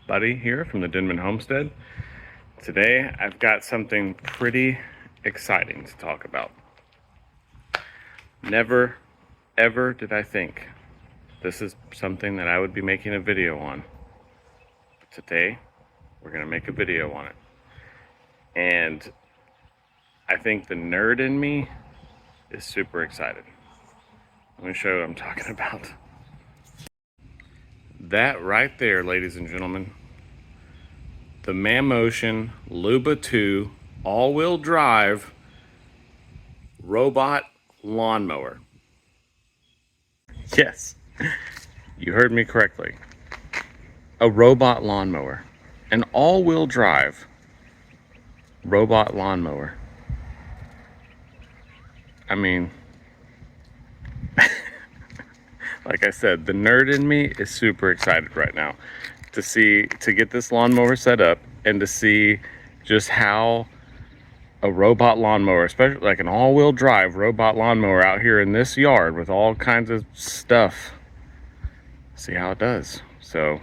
Buddy here from the Denman Homestead. Today I've got something pretty exciting to talk about. Never ever did I think this is something that I would be making a video on. But today we're gonna make a video on it. And I think the nerd in me is super excited. Let me show you what I'm talking about. That right there, ladies and gentlemen, the Mammotion Luba 2 all-wheel drive robot lawnmower. Yes, you heard me correctly. A robot lawnmower. An all-wheel drive robot lawnmower. I mean, like I said, the nerd in me is super excited right now to get this lawnmower set up and to see just how a robot lawnmower, especially like an all-wheel drive robot lawnmower out here in this yard with all kinds of stuff, see how it does. So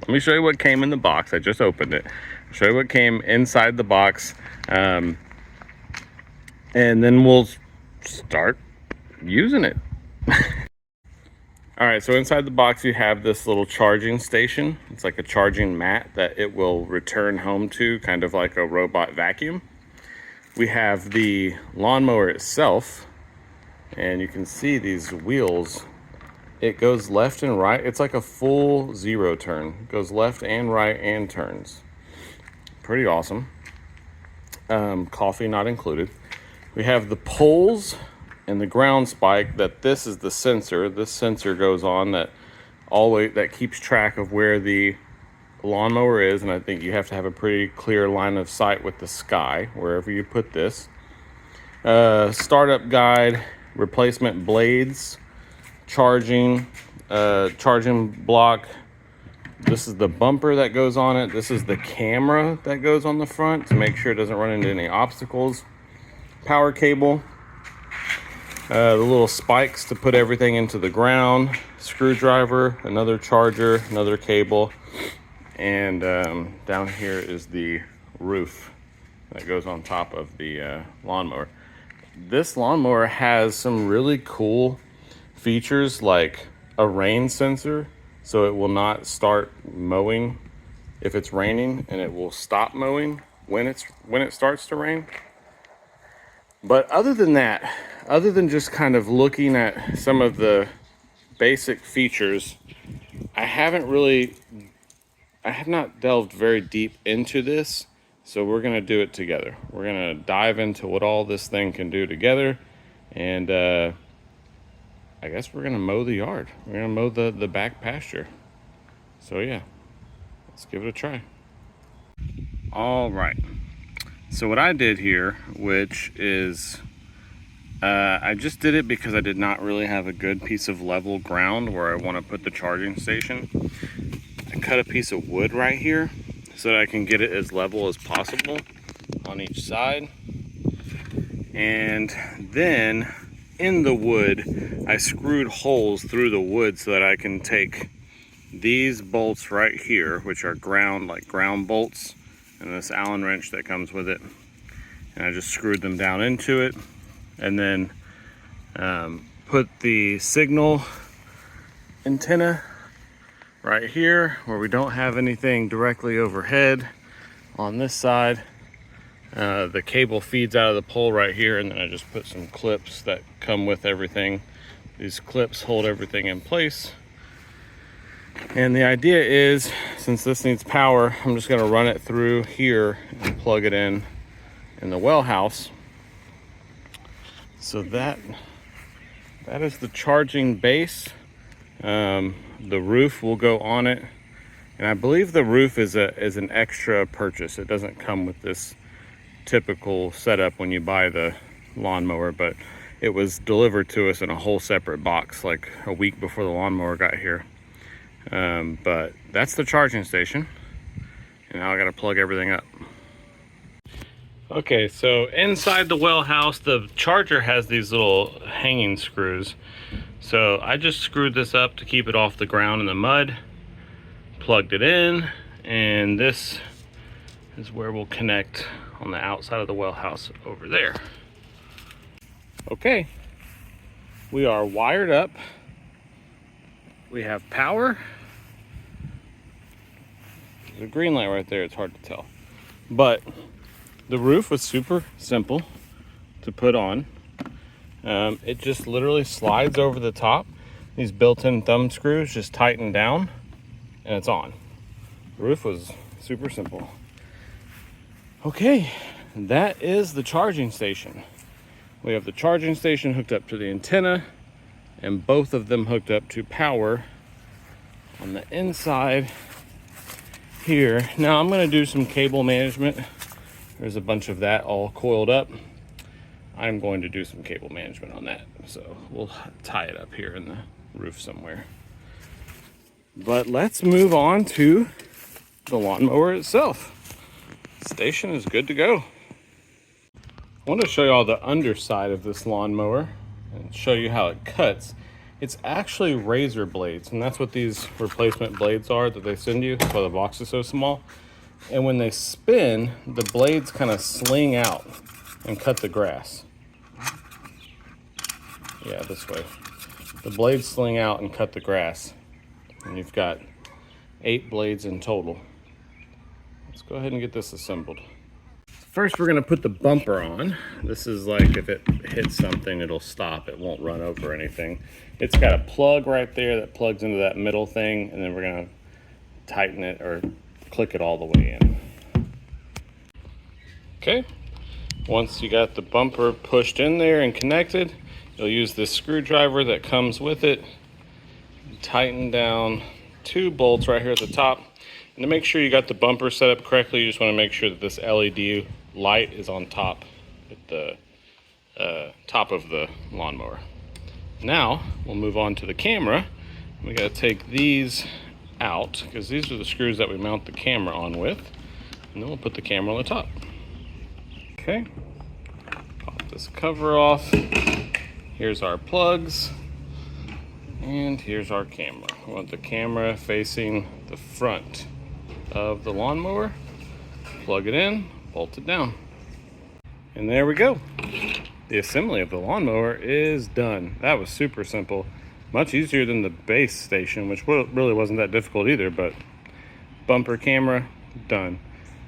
let me show you what came in the box. I just opened it. I'll show you what came inside the box, and then we'll start using it. All right, so inside the box you have this little charging station. It's like a charging mat that it will return home to, kind of like a robot vacuum. We have the lawnmower itself, and you can see these wheels. It goes left and right. It's like a full zero turn. It goes left and right and turns. Pretty awesome. Coffee not included. We have the poles and the ground spike. That this is the sensor. This sensor goes on that keeps track of where the lawnmower is, and I think you have to have a pretty clear line of sight with the sky wherever you put this. Startup guide, replacement blades, charging block. This is the bumper that goes on it. This is the camera that goes on the front to make sure it doesn't run into any obstacles. Power cable. The little spikes to put everything into the ground, screwdriver, another charger, another cable, and down here is the roof that goes on top of the lawnmower. This lawnmower has some really cool features like a rain sensor, so it will not start mowing if it's raining, and it will stop mowing when it starts to rain. But other than that, other than just kind of looking at some of the basic features, I have not delved very deep into this, so we're gonna do it together. We're gonna dive into what all this thing can do together, and I guess we're gonna mow the yard. We're gonna mow the back pasture. So yeah, let's give it a try. All right. So what I did here, which is, I just did it because I did not really have a good piece of level ground where I want to put the charging station. I cut a piece of wood right here so that I can get it as level as possible on each side. And then in the wood, I screwed holes through the wood so that I can take these bolts right here, which are ground bolts, and this Allen wrench that comes with it, and I just screwed them down into it, and then put the signal antenna right here where we don't have anything directly overhead on this side. The cable feeds out of the pole right here, and then I just put some clips that come with everything. These clips hold everything in place. And the idea is, since this needs power, I'm just going to run it through here and plug it in the well house. So that is the charging base. The roof will go on it, and I believe the roof is an extra purchase. It doesn't come with this typical setup when you buy the lawnmower, but it was delivered to us in a whole separate box like a week before the lawnmower got here. But that's the charging station, and now I got to plug everything up. Okay, so inside the well house, the charger has these little hanging screws. So I just screwed this up to keep it off the ground in the mud, plugged it in, And this is where we'll connect on the outside of the well house over there. Okay, we are wired up. We have power. There's a green light right there, it's hard to tell. But the roof was super simple to put on. It just literally slides over the top. These built-in thumb screws just tighten down and it's on. The roof was super simple. Okay, that is the charging station. We have the charging station hooked up to the antenna and both of them hooked up to power on the inside here. Now I'm going to do some cable management. There's a bunch of that all coiled up. I'm going to do some cable management on that. So we'll tie it up here in the roof somewhere. But let's move on to the lawnmower itself. Station is good to go. I want to show you all the underside of this lawnmower and show you how it cuts. It's actually razor blades, and that's what these replacement blades are that they send you. That's why the box is so small. And when they spin, the blades kind of sling out and cut the grass. Yeah, this way. The blades sling out and cut the grass. And you've got 8 blades in total. Let's go ahead and get this assembled. First, we're going to put the bumper on. This is like if it hits something, it'll stop. It won't run over anything. It's got a plug right there that plugs into that middle thing, and then we're going to tighten it or click it all the way in. Okay, once you got the bumper pushed in there and connected, you'll use this screwdriver that comes with it. Tighten down 2 bolts right here at the top. And to make sure you got the bumper set up correctly, you just want to make sure that this LED light is on top at the top of the lawnmower. Now we'll move on to the camera. We got to take these out because these are the screws that we mount the camera on with, and then we'll put the camera on the top. Okay, pop this cover off. Here's our plugs, and here's our camera. We want the camera facing the front of the lawnmower. Plug it in, bolt it down, and there we go. The assembly of the lawnmower is done. That was super simple, much easier than the base station, which really wasn't that difficult either. But bumper, camera, done.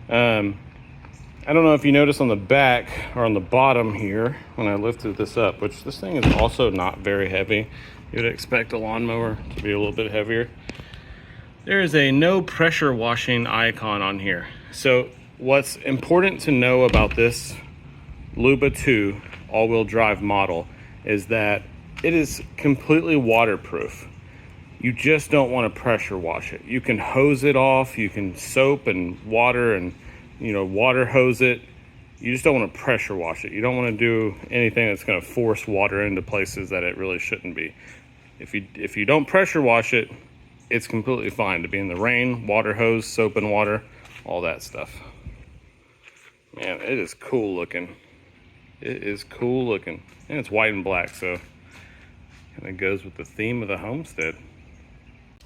I don't know if you notice on the back or on the bottom here when I lifted this up, which this thing is also not very heavy. You'd expect a lawnmower to be a little bit heavier. There is a no pressure washing icon on here. So what's important to know about this Luba 2 all-wheel drive model is that it is completely waterproof. You just don't want to pressure wash it. You can hose it off, you can soap and water and water hose it. You just don't want to pressure wash it. You don't want to do anything that's going to force water into places that it really shouldn't be. If you don't pressure wash it, it's completely fine to be in the rain, water hose, soap and water, all that stuff. Man, it is cool looking. It is cool looking. And it's white and black, so kind of goes with the theme of the Homestead.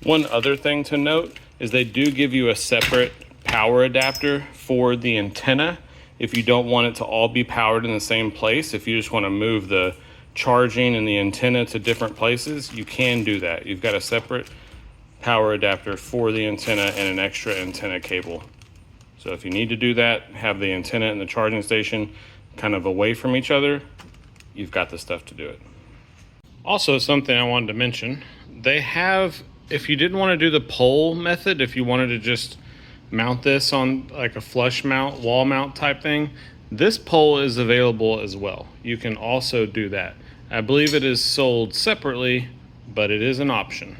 One other thing to note is they do give you a separate power adapter for the antenna if you don't want it to all be powered in the same place. If you just want to move the charging and the antenna to different places, you can do that. You've got a separate power adapter for the antenna and an extra antenna cable. So if you need to do that, have the antenna and the charging station kind of away from each other, you've got the stuff to do it. Also, something I wanted to mention, they have, if you didn't want to do the pole method, if you wanted to just mount this on like a flush mount, wall mount type thing, this pole is available as well. You can also do that. I believe it is sold separately, but it is an option.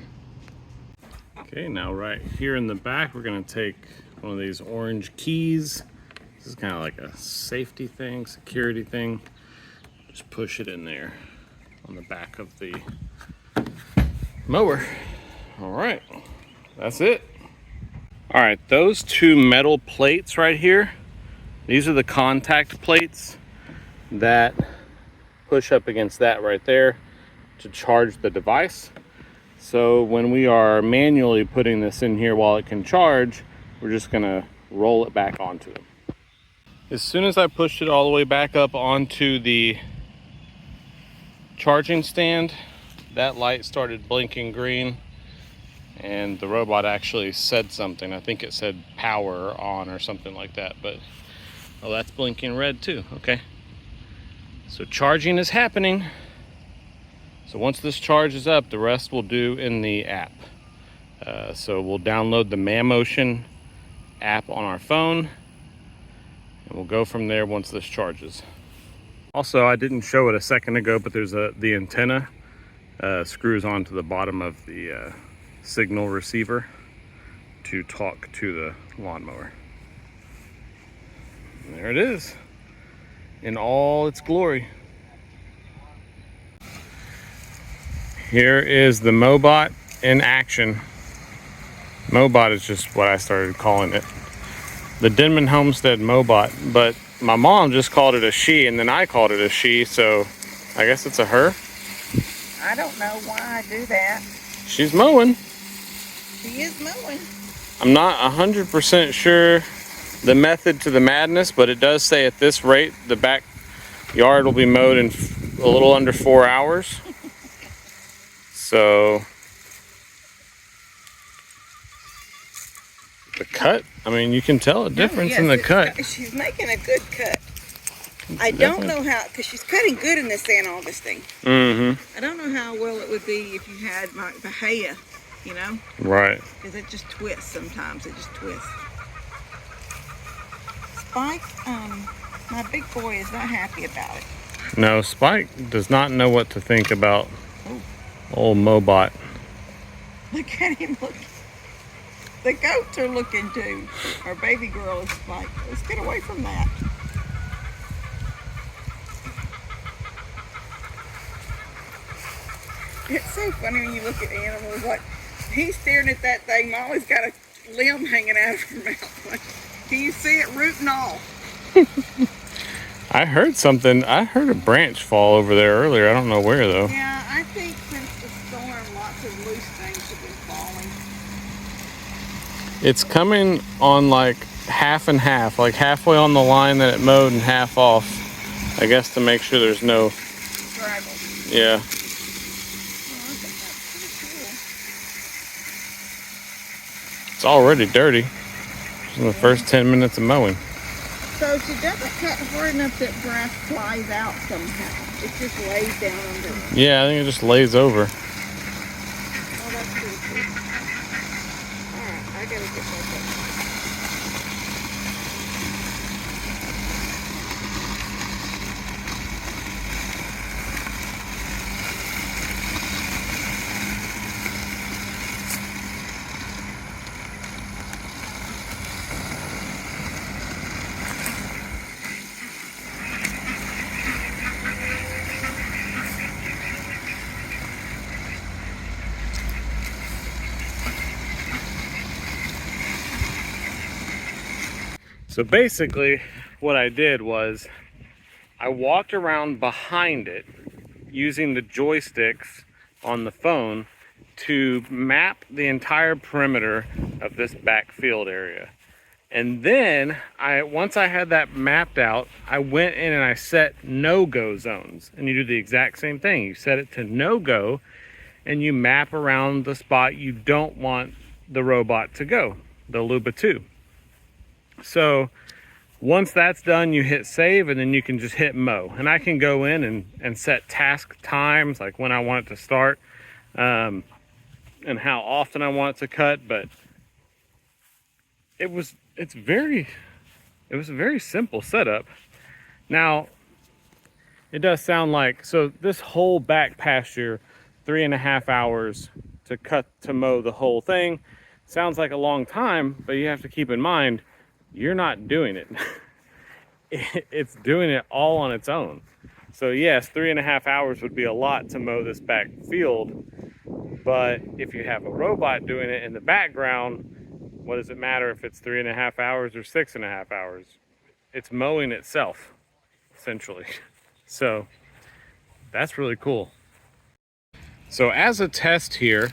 Okay, now right here in the back, we're going to take one of these orange keys. This is kind of like a safety thing, security thing. Just push it in there on the back of the mower. All right, that's it. All right, those 2 metal plates right here, these are the contact plates that push up against that right there to charge the device. So when we are manually putting this in here while it can charge, we're just gonna roll it back onto them. As soon as I pushed it all the way back up onto the charging stand, that light started blinking green, and the robot actually said something. I think it said power on or something like that, but oh, that's blinking red too. Okay, so charging is happening. So once this charges up, the rest we'll do in the app. So we'll download the Mammotion app on our phone, and we'll go from there once this charges. Also, I didn't show it a second ago, but there's the antenna screws onto the bottom of the signal receiver to talk to the lawnmower. And there it is in all its glory. Here is the Mowbot in action. Mowbot is just what I started calling it. The Denman Homestead Mowbot, but my mom just called it a she, and then I called it a she, so I guess it's a her. I don't know why I do that. She's mowing. She is mowing. I'm not 100% sure the method to the madness, but it does say at this rate, the backyard will be mowed in a little under 4 hours. So the cut, I mean, you can tell a difference in the cut. She's making a good cut. I don't know how, because she's cutting good in this St. Augustine. I don't know how well it would be if you had like Bahia, you know? Right. Because it just twists sometimes. It just twists. Spike, my big boy is not happy about it. No, Spike does not know what to think about old Mowbot. Look at him looking. The goats are looking too. Our baby girl is like, let's get away from that. It's so funny when you look at animals, like, he's staring at that thing, Molly's got a limb hanging out of her mouth. Like, can you see it, root and all? I heard something, I heard a branch fall over there earlier. I don't know where though. Yeah, I think since the storm, lots of loose things have been falling. It's coming on like half and half, like halfway on the line that it mowed and half off. I guess to make sure there's no Gravel. Yeah. Oh, I think that's pretty cool. It's already dirty. Just in the first 10 minutes of mowing. So she doesn't cut hard enough that grass flies out somehow. It just lays down under it. Yeah, I think it just lays over. Oh, that's pretty cool. Alright, I gotta get back up. So basically what I did was I walked around behind it using the joysticks on the phone to map the entire perimeter of this back field area. And then once I had that mapped out, I went in and I set no-go zones. And you do the exact same thing. You set it to no-go and you map around the spot you don't want the robot to go, the Luba 2. So once that's done, you hit save and then you can just hit mow. And I can go in and set task times, like when I want it to start and how often I want it to cut. But it was a very simple setup. Now, it does sound like, so this whole back pasture, 3.5 hours to mow the whole thing. Sounds like a long time, but you have to keep in mind, you're not doing it. It's doing it all on its own. So yes, 3.5 hours would be a lot to mow this back field, but if you have a robot doing it in the background, what does it matter if it's 3.5 hours or 6.5 hours? It's mowing itself, essentially. So that's really cool. So as a test here,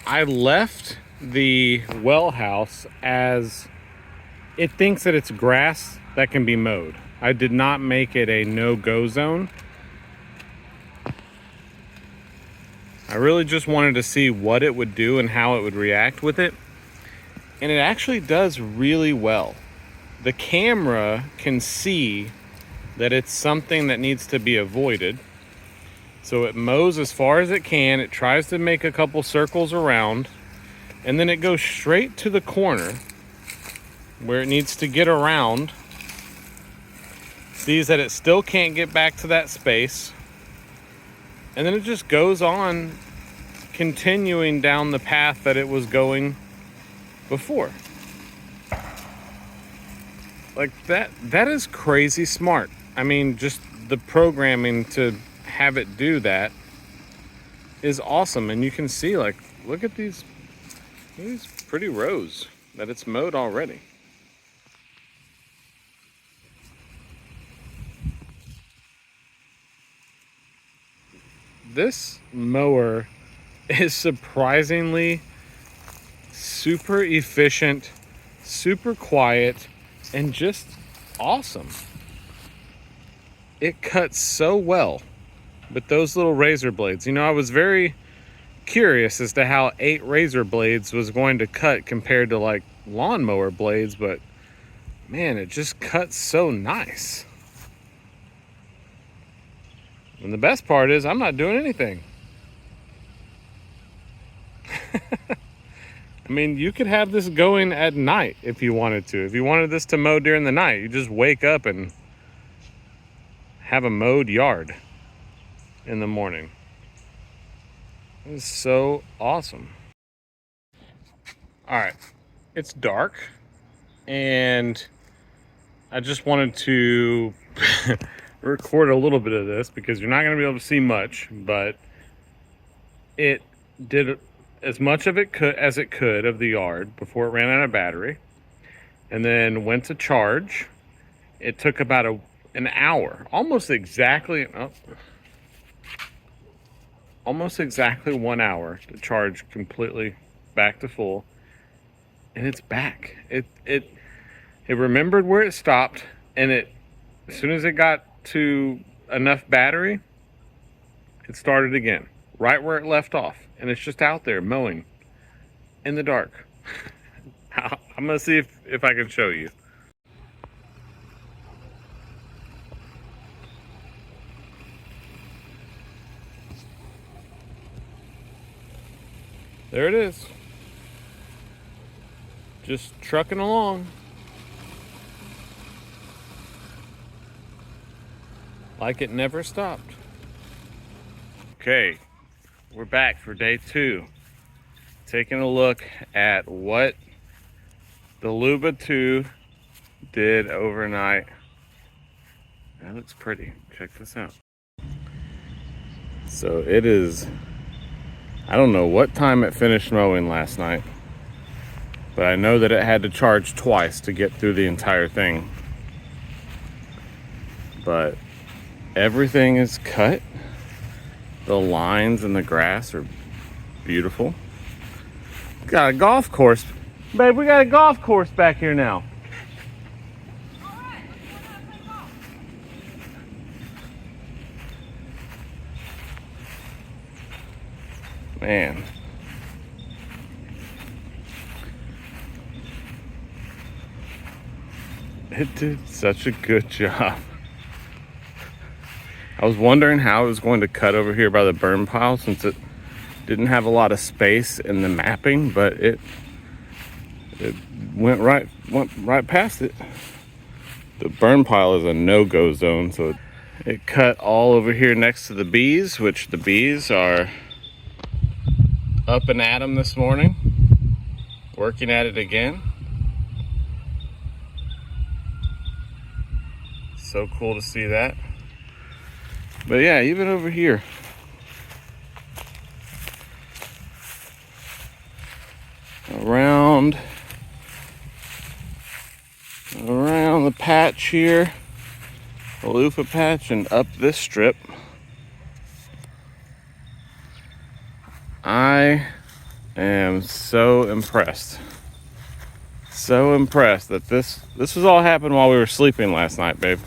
I left the well house as it thinks that it's grass that can be mowed. I did not make it a no-go zone. I really just wanted to see what it would do and how it would react with it. And it actually does really well. The camera can see that it's something that needs to be avoided. So it mows as far as it can. It tries to make a couple circles around, and then it goes straight to the corner where it needs to get around. Sees that it still can't get back to that space, and then it just goes on, continuing down the path that it was going before. Like that is crazy smart. I mean, just the programming to have it do that is awesome. And you can see, like, look at these pretty rows that it's mowed already. This mower is surprisingly super efficient, super quiet, and just awesome. It cuts so well with those little razor blades. You know, I was very curious as to how 8 razor blades was going to cut compared to like lawnmower blades, but man, it just cuts so nice. And the best part is I'm not doing anything. I mean, you could have this going at night if you wanted to. If you wanted this to mow during the night, you just wake up and have a mowed yard in the morning. It's so awesome. All right, it's dark, and I just wanted to record a little bit of this because you're not going to be able to see much, but it did as much of it as it could of the yard before it ran out of battery, and then went to charge. It took about an hour, almost exactly 1 hour to charge completely back to full, and it's back. It remembered where it stopped, and as soon as it got to enough battery, it started again right where it left off, and it's just out there mowing in the dark. I'm gonna see if I can show you. There it is, just trucking along like it never stopped. Okay, we're back for day 2. Taking a look at what the Luba 2 did overnight. That looks pretty. Check this out. So it is, I don't know what time it finished mowing last night, but I know that it had to charge twice to get through the entire thing. But everything is cut. The lines in the grass are beautiful. Got a golf course. Babe, we got a golf course back here now. Man. It did such a good job. I was wondering how it was going to cut over here by the burn pile since it didn't have a lot of space in the mapping, but it went right past it. The burn pile is a no-go zone, so it cut all over here next to the bees, which the bees are up and at 'em this morning, working at it again. So cool to see that. But yeah, even over here, around the patch here, the loofah patch, and up this strip, I am so impressed. So impressed that this was all happened while we were sleeping last night, babe.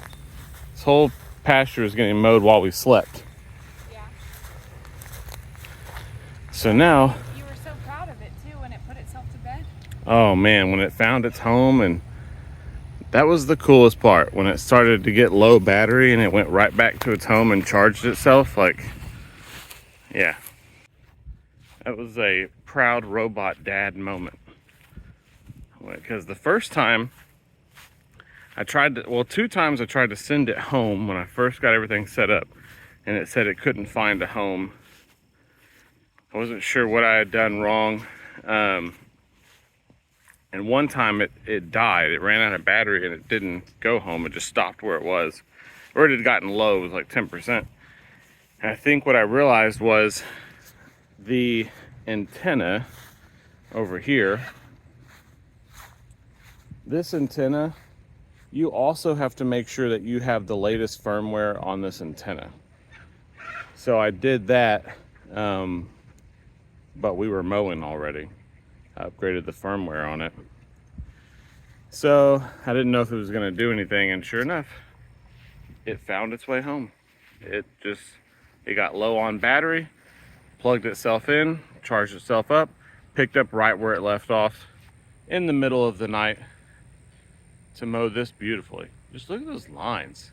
This whole pasture was getting mowed while we slept. Yeah. So now, You were so proud of it too when it put itself to bed. oh man, when it found its home, and that was the coolest part, when it started to get low battery and it went right back to its home and charged itself. Like, yeah, that was a proud robot dad moment. Because the first time I tried to, well, 2 times I tried to send it home when I first got everything set up, and it said it couldn't find a home. I wasn't sure what I had done wrong. And one time it died. It ran out of battery and it didn't go home. It just stopped where it was. Or it had gotten low, it was like 10%. And I think what I realized was the antenna over here, this antenna, you also have to make sure that you have the latest firmware on this antenna. So I did that, but we were mowing already. I upgraded the firmware on it. So I didn't know if it was gonna do anything, and sure enough, it found its way home. It got low on battery, plugged itself in, charged itself up, picked up right where it left off in the middle of the night to mow this beautifully. Just look at those lines.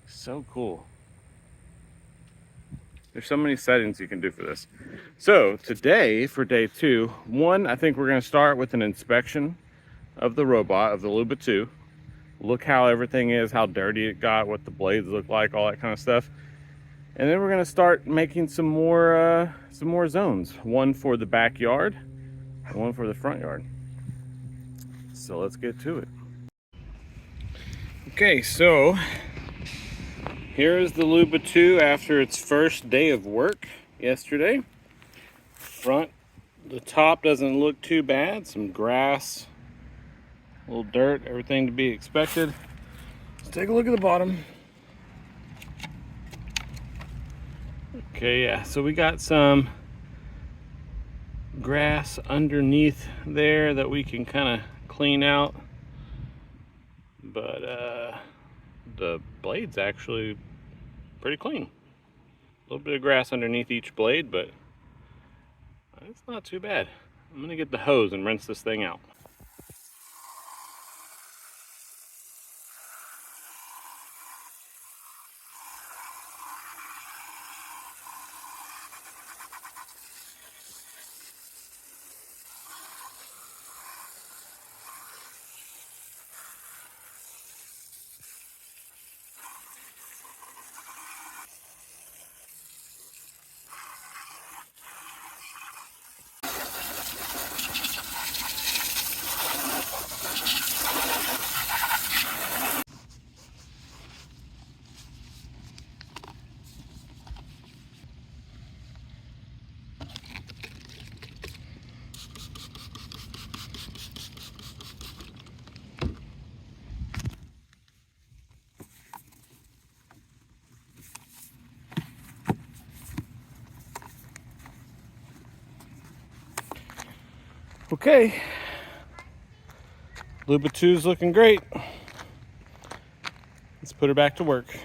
So cool. There's so many settings you can do for this. So today, for day 2, I think we're gonna start with an inspection of the robot, of the Luba 2. Look how everything is, how dirty it got, what the blades look like, all that kind of stuff. And then we're gonna start making some more zones. One for the backyard and one for the front yard. So let's get to it. Okay, so here's the Luba 2 after its first day of work yesterday. The top doesn't look too bad. Some grass, a little dirt, everything to be expected. Let's take a look at the bottom. Okay, yeah, so we got some grass underneath there that we can kind of clean out. But the blade's actually pretty clean. A little bit of grass underneath each blade, but it's not too bad. I'm gonna get the hose and rinse this thing out. Okay, Luba 2's looking great. Let's put her back to work.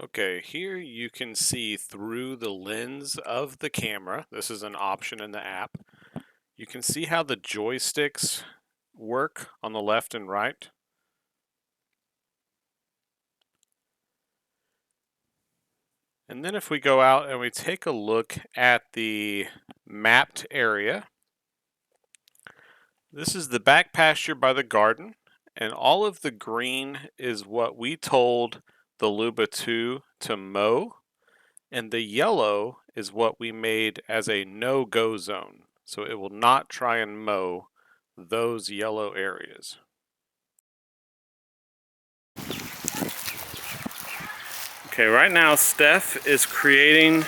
Okay, here you can see through the lens of the camera. This is an option in the app. You can see how the joysticks work on the left and right. And then if we go out and we take a look at the mapped area, this is the back pasture by the garden, and all of the green is what we told the Luba 2 to mow, and the yellow is what we made as a no-go zone. So it will not try and mow those yellow areas. Okay, right now Steph is creating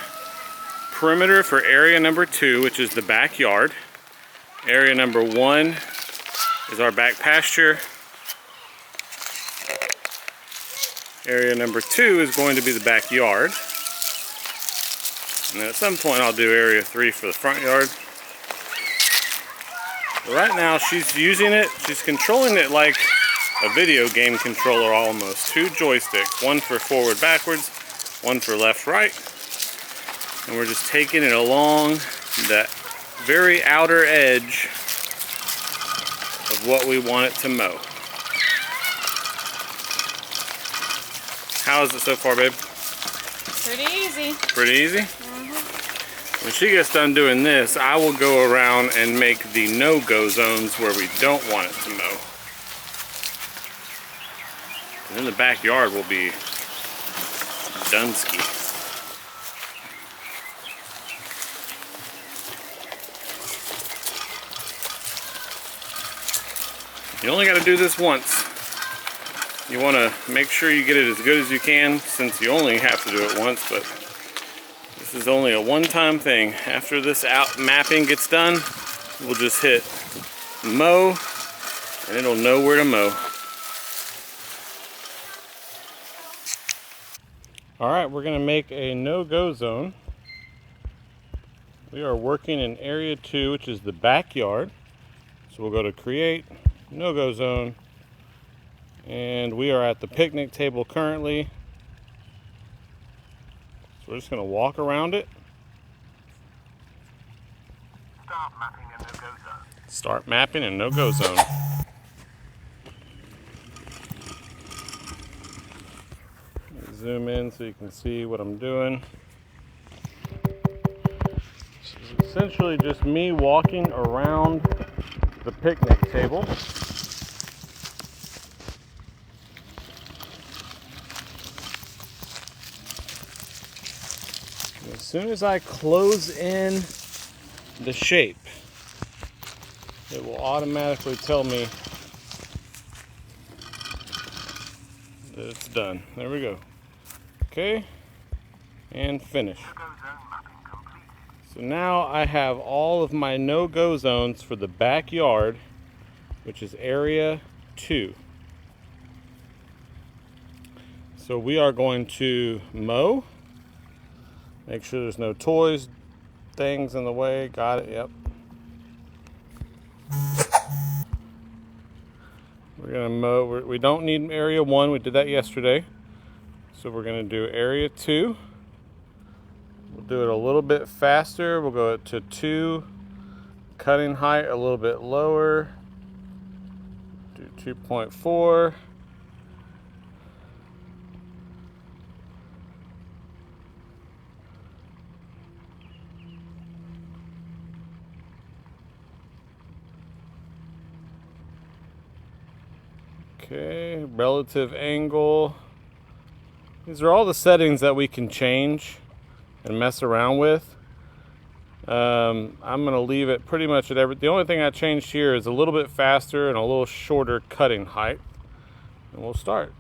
perimeter for area number 2, which is the backyard. Area number 1 is our back pasture. Area number 2 is going to be the backyard. And then at some point I'll do area 3 for the front yard. Right now she's using it, she's controlling it like a video game controller almost. 2 joysticks, one for forward backwards, one for left right. And we're just taking it along that very outer edge of what we want it to mow. How is it so far, babe? Pretty easy. Pretty easy? When she gets done doing this, I will go around and make the no-go zones where we don't want it to mow. And then the backyard will be Dunsky. You only got to do this once. You want to make sure you get it as good as you can, since you only have to do it once, but this is only a one-time thing. After this out mapping gets done, we'll just hit mow, and it'll know where to mow. All right, we're gonna make a no-go zone. We are working in area 2, which is the backyard. So we'll go to create, no-go zone, and we are at the picnic table currently. So we're just gonna walk around it. Start mapping and no-go zone. Start mapping and no-go zone. Zoom in so you can see what I'm doing. This is essentially just me walking around the picnic table. And as soon as I close in the shape, it will automatically tell me that it's done. There we go. Okay, and finish. No-go zone mapping completed. So now I have all of my no-go zones for the backyard, which is area 2. So we are going to mow. Make sure there's no toys, things in the way. Got it, yep. We're gonna mow, we don't need area 1, we did that yesterday. So we're gonna do area 2. We'll do it a little bit faster. We'll go to 2, cutting height a little bit lower. Do 2.4. Okay, relative angle. These are all the settings that we can change and mess around with. I'm gonna leave it pretty much at the only thing I changed here is a little bit faster and a little shorter cutting height. And we'll start.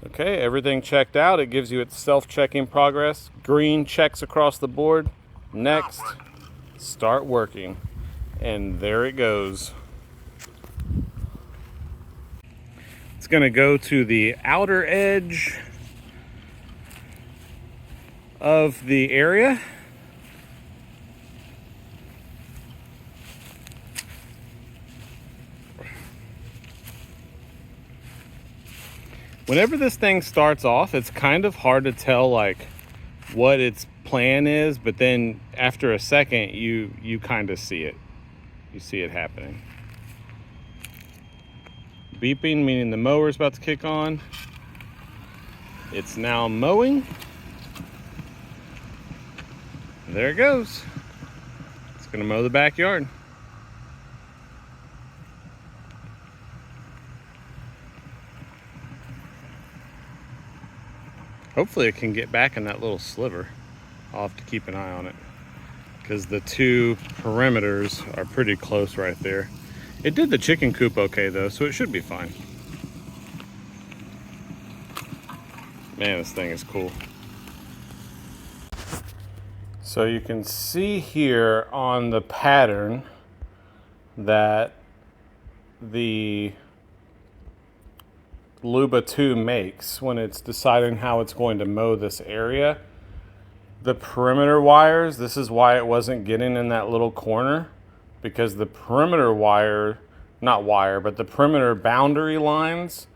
Okay, everything checked out. It gives you its self-checking progress. Green checks across the board. Next, start working. And there it goes. It's gonna go to the outer edge of the area. Whenever this thing starts off, it's kind of hard to tell like what its plan is, but then after a second you kind of see it. You see it happening. Beeping, meaning the mower is about to kick on. It's now mowing. There it goes. It's gonna mow the backyard. Hopefully it can get back in that little sliver. I'll have to keep an eye on it because the 2 perimeters are pretty close right there. It did the chicken coop okay though, so it should be fine. Man, this thing is cool. So you can see here on the pattern that the Luba 2 makes when it's deciding how it's going to mow this area. The perimeter wires, this is why it wasn't getting in that little corner. because the perimeter wire, not wire, but the perimeter boundary lines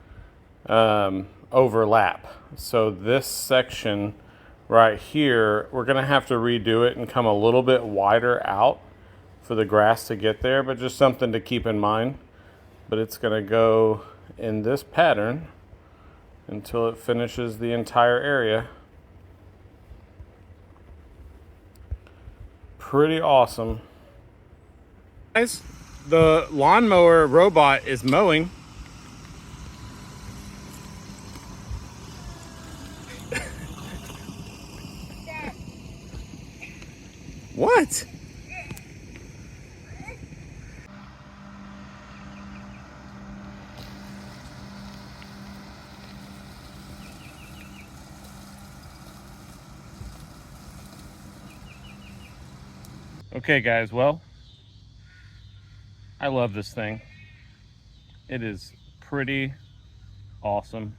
overlap. So this section right here, we're gonna have to redo it and come a little bit wider out for the grass to get there, but just something to keep in mind. But it's gonna go in this pattern until it finishes the entire area. Pretty awesome. Guys, the lawnmower robot is mowing. What? Okay guys, well, I love this thing. It is pretty awesome.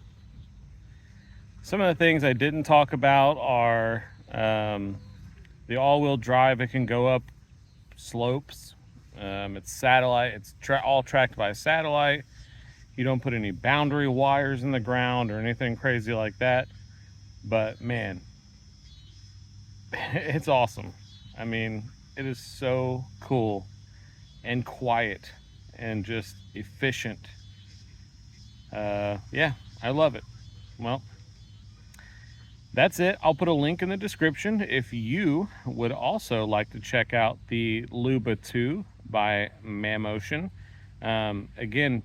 Some of the things I didn't talk about are the all-wheel drive. It can go up slopes. It's satellite. It's all tracked by satellite. You don't put any boundary wires in the ground or anything crazy like that. But man, it's awesome. I mean, it is so cool and quiet and just efficient. Yeah, I love it. Well, that's it. I'll put a link in the description if you would also like to check out the Luba 2 by Mammotion. Again,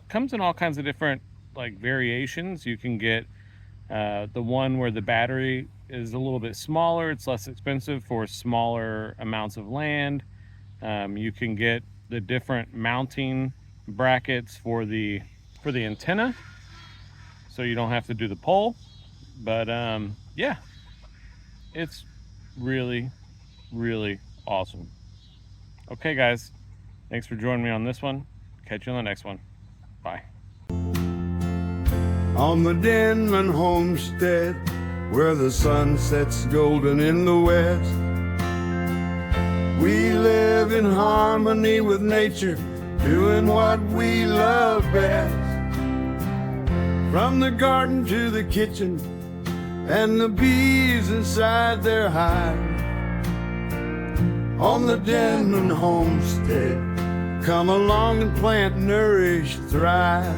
comes in all kinds of different like variations. You can get the one where the battery is a little bit smaller. It's less expensive for smaller amounts of land. You can get the different mounting brackets for the antenna, so you don't have to do the pole. But yeah, it's really, really awesome. Okay guys, thanks for joining me on this one. Catch you on the next one. Bye. On the Denman homestead, where the sun sets golden in the west, we live in harmony with nature, doing what we love best. From the garden to the kitchen, and the bees inside their hive. On the Denman homestead, come along and plant, nourish, thrive.